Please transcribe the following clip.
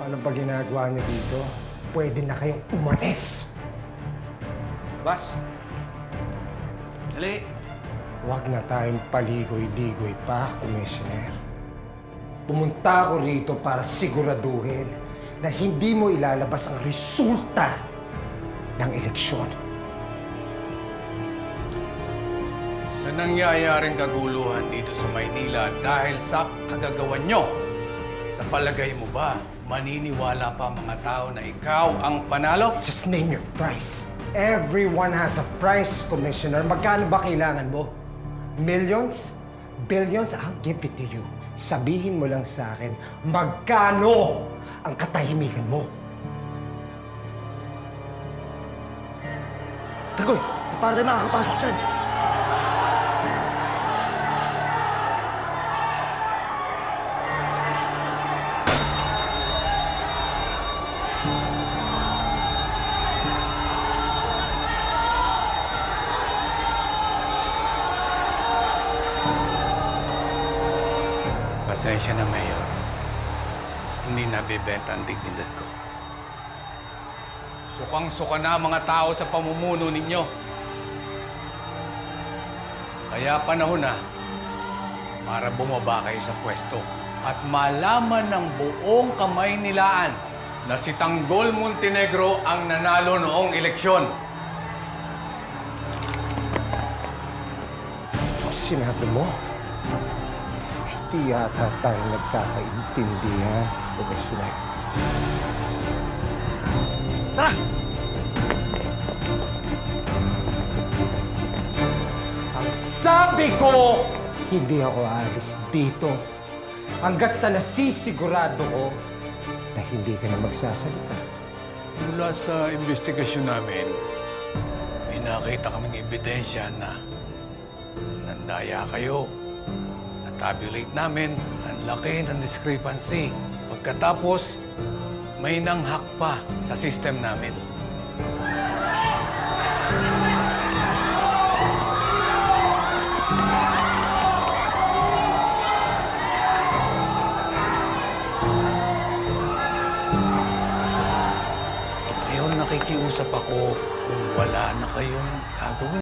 Ano ba ginagawa niyo dito? Pwede na kayong umalis. Bas! Dali! Huwag na tayong paligoy-ligoy pa, Commissioner. Pumunta ako rito para siguraduhin na hindi mo ilalabas ang resulta ng eleksyon. Sa nangyayaring kaguluhan dito sa Maynila dahil sa kagagawan nyo, sa palagay mo ba, maniniwala pa mga tao na ikaw ang panalo? Just name your price. Everyone has a price, Commissioner. Magkano ba kailangan mo? Millions? Billions? I'll give it to you. Sabihin mo lang sa akin, magkano ang katahimikan mo? Tagoy! Para tayo makakapasok dyan! Pasensya na, Mayor. Hindi nabibenta ang dignidad ko. Sukang-suka na ang mga tao sa pamumuno ninyo. Kaya panahon na para bumaba kayo sa pwesto at malaman ng buong Kamaynilaan na si Tanggol Montenegro ang nanalo noong eleksyon. So, sinabi mo? Hindi yata tayo nagkakaintindihan, Commissioner. Tara! Ang sabi ko, hindi ako aalis dito hanggat sa nasisigurado ko na hindi ka na magsasalita. Mula sa investigasyon namin, may nakita kaming ebidensya na nandaya kayo. Tabulate namin, ang laki ng discrepancy. Pagkatapos, may nanghak pa sa system namin. Ngayon nakikiusap ako kung wala na kayong gagawin.